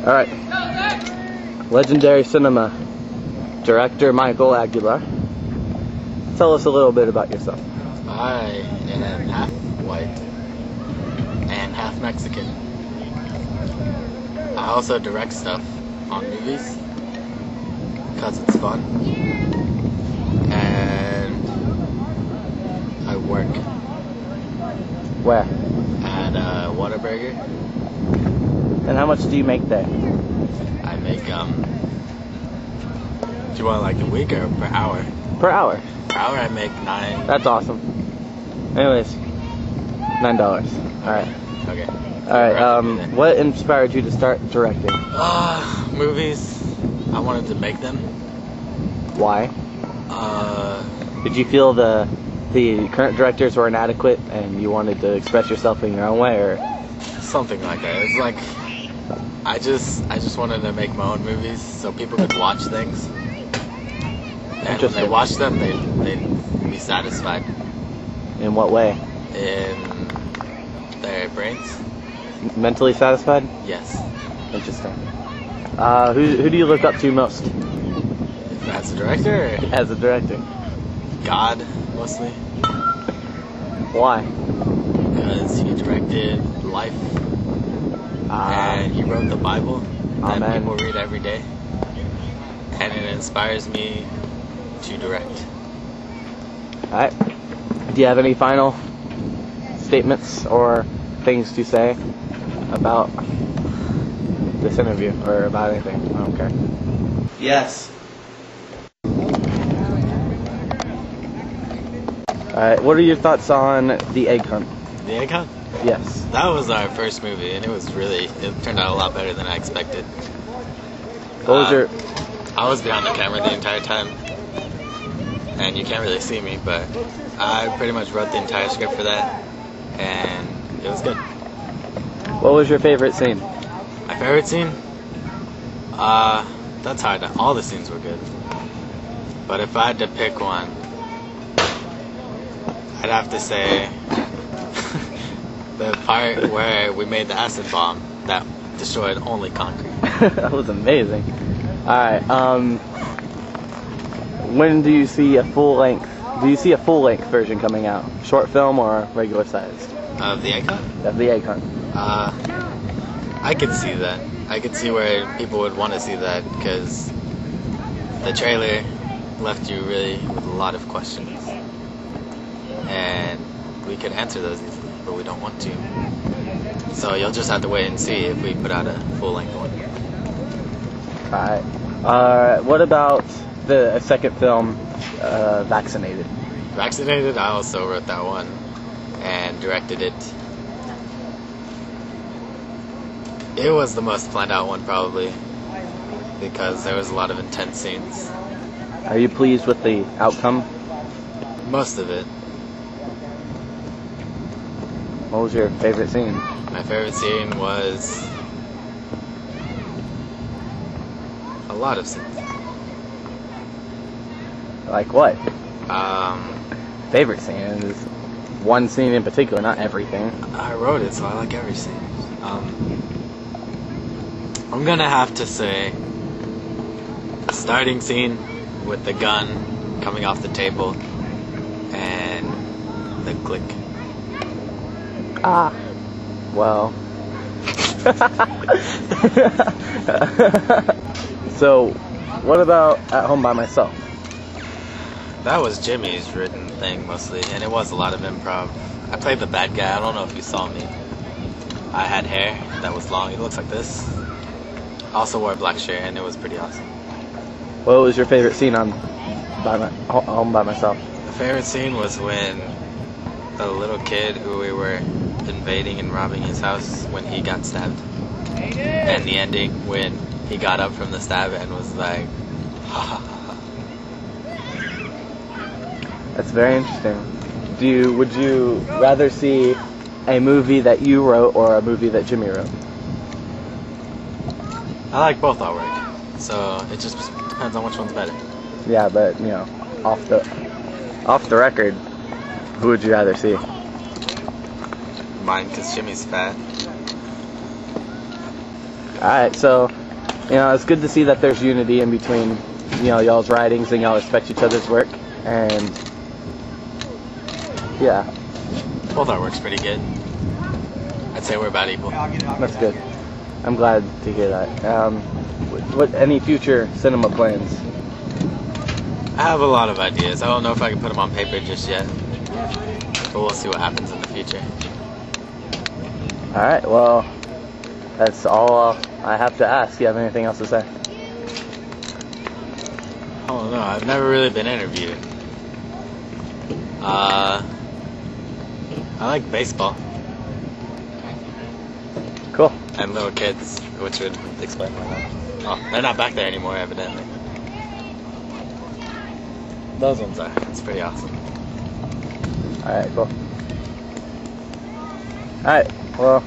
Alright. Legendary cinema director Michael Aguilar. Tell us a little bit about yourself. I am half white and half Mexican. I also direct stuff on movies because it's fun. And I work Where? at Whataburger. And how much do you make there? I make, do you want like a week or per hour? Per hour. Per hour I make $9. That's awesome. Anyways, $9. Alright. Okay. Alright, what inspired you to start directing? Movies. I wanted to make them. Why? Did you feel the current directors were inadequate and you wanted to express yourself in your own way, or something like that? It's like I just wanted to make my own movies so people could watch things. And when they watch them, they'd be satisfied. In what way? In their brains. Mentally satisfied? Yes. Interesting. Who do you look up to most? As a director? As a director. God, mostly. Why? Because he directed life. And he wrote the Bible that people read every day. And it inspires me to direct. Alright. Do you have any final statements or things to say about this interview or about anything? I don't care. Yes. Alright, what are your thoughts on The Egg Hunt? The Egg Hunt? Yes. That was our first movie, and it turned out a lot better than I expected. What was your... I was behind the camera the entire time, and you can't really see me, but I pretty much wrote the entire script for that, and it was good. What was your favorite scene? My favorite scene? That's hard. All the scenes were good. But if I had to pick one, I'd have to say the part where we made the acid bomb that destroyed only concrete. That was amazing. Alright, when do you see a full-length version coming out? Short film or regular sized? Of The Egg Hunt? Of The Egg Hunt. I could see that. I could see where people would want to see that, because the trailer left you really with a lot of questions. And we could answer those easily, but we don't want to. So you'll just have to wait and see if we put out a full-length one. Alright. What about the second film, Vaccinated? Vaccinated, I also wrote that one and directed it. It was the most planned out one, probably, because there was a lot of intense scenes. Are you pleased with the outcome? Most of it. What was your favorite scene? My favorite scene was a lot of scenes. Like what? Favorite scene is one scene in particular, not everything. I wrote it, so I like every scene. I'm gonna have to say the starting scene with the gun coming off the table and the click. Well. So, what about At Home by Myself? That was Jimmy's written thing mostly, and it was a lot of improv. I played the bad guy. I don't know if you saw me. I had hair that was long. It looks like this. I also wore a black shirt, and it was pretty awesome. What was your favorite scene on Home by Myself? The favorite scene was when the little kid who we were invading and robbing his house, when he got stabbed. And the ending when he got up from the stab and was like, ha ha ha. That's very interesting. Would you rather see a movie that you wrote or a movie that Jimmy wrote? I like both our work, so it just depends on which one's better. Yeah, but off the record, who would you rather see? Mine, because Jimmy's fat. Alright, so, it's good to see that there's unity in between, y'all's writings and y'all respect each other's work. And, yeah. Both our work's pretty good. I'd say we're about equal. That's good. I'm glad to hear that. What any future cinema plans? I have a lot of ideas. I don't know if I can put them on paper just yet. But we'll see what happens in the future. Alright, well, that's all I have to ask. You have anything else to say? Oh no, I've never really been interviewed. I like baseball. Cool. And little kids, which would explain why. Oh, they're not back there anymore, evidently. Those ones are. It's pretty awesome. Alright, cool. Alright, well...